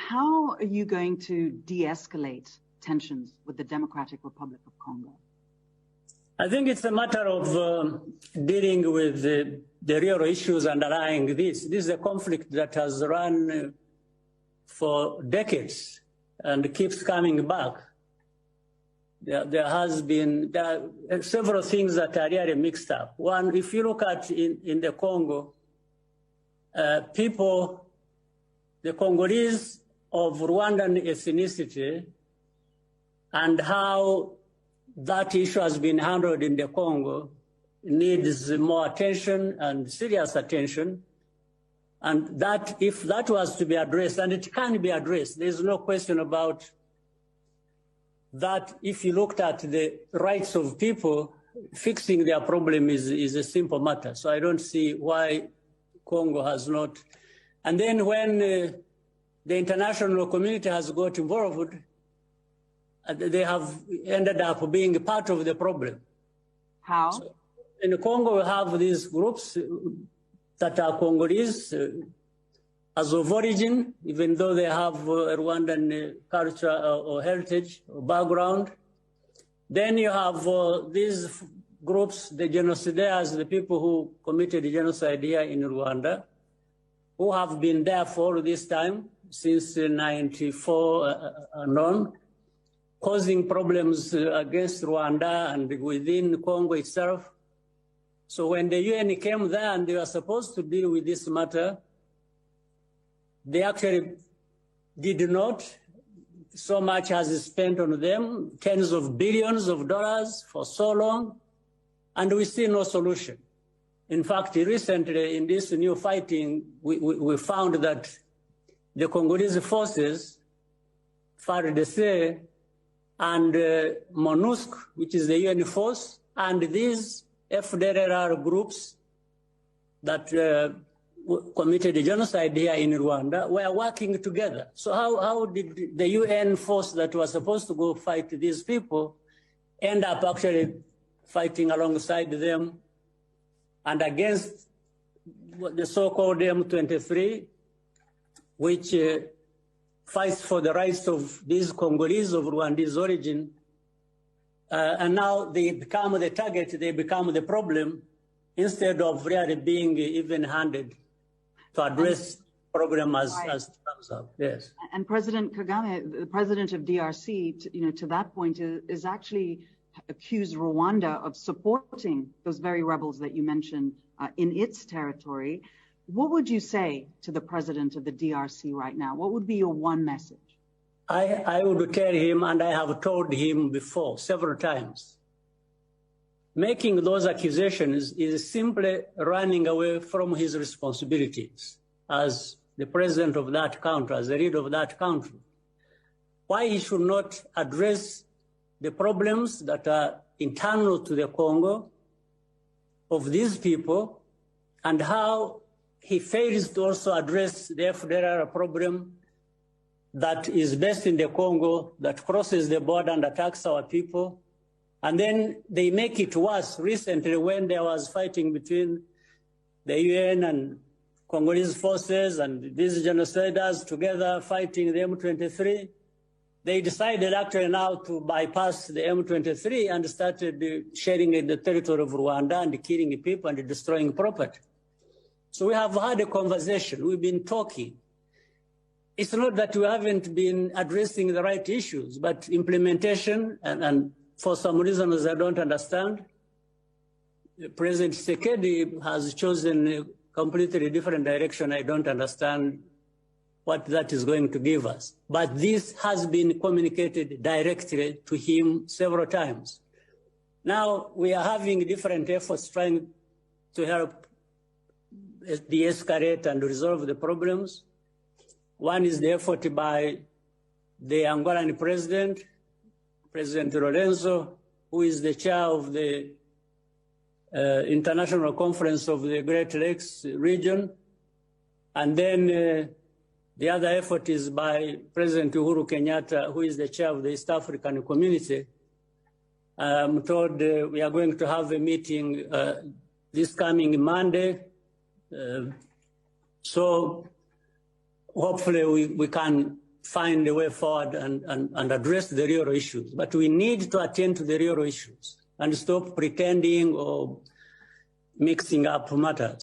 how are you going to de-escalate tensions with the Democratic Republic of Congo? I think it's a matter of dealing with the real issues underlying this. This is a conflict that has run for decades and keeps coming back. There are several things that are really mixed up. One, if you look at in the Congo, people, the Congolese of Rwandan ethnicity, and how that issue has been handled in the Congo needs more attention and serious attention. And that, if that was to be addressed, and it can be addressed, there's no question about that. If you looked at the rights of people, fixing their problem is a simple matter. So I don't see why Congo has not. And then when the international community has got involved, they have ended up being part of the problem. How? So in Congo, we have these groups that are Congolese as of origin, even though they have Rwandan culture or heritage or background. Then you have these groups, the genocidaires, the people who committed genocide here in Rwanda, who have been there for all this time, since 94 and on, causing problems against Rwanda and within Congo itself. So when the UN came there and they were supposed to deal with this matter, they actually did not. So much has spent on them, tens of billions of dollars for so long, and we see no solution. In fact, recently in this new fighting, we found that the Congolese forces, FARDC, and MONUSC, which is the UN force, and these FDLR groups that committed genocide here in Rwanda were working together. So how did the UN force that was supposed to go fight these people end up actually fighting alongside them and against the so-called M23, which fights for the rights of these Congolese of Rwandese origin, and now they become the target, they become the problem, instead of really being even-handed to address the problem as it comes up. Yes. And President Kagame, the president of DRC, to that point, is actually accused Rwanda of supporting those very rebels that you mentioned in its territory. What would you say to the president of the DRC right now? What would be your one message? I would tell him, and I have told him before several times, making those accusations is simply running away from his responsibilities as the president of that country, as the leader of that country. Why he should not address the problems that are internal to the Congo of these people, and how he fails to also address the FDLR problem that is based in the Congo, that crosses the border and attacks our people. And then they make it worse. Recently, when there was fighting between the UN and Congolese forces and these genociders together fighting the M23, they decided actually now to bypass the M23 and started sharing in the territory of Rwanda and killing people and destroying property. So we have had a conversation, we've been talking. It's not that we haven't been addressing the right issues, but implementation, and for some reasons I don't understand, President Tshisekedi has chosen a completely different direction. I don't understand what that is going to give us. But this has been communicated directly to him several times. Now we are having different efforts trying to help de-escalate and resolve the problems. One is the effort by the Angolan president, President Lorenzo, who is the chair of the International Conference of the Great Lakes region. And then the other effort is by President Uhuru Kenyatta, who is the chair of the East African Community. I'm told we are going to have a meeting this coming Monday. So hopefully we can find a way forward and address the real issues. But we need to attend to the real issues and stop pretending or mixing up matters.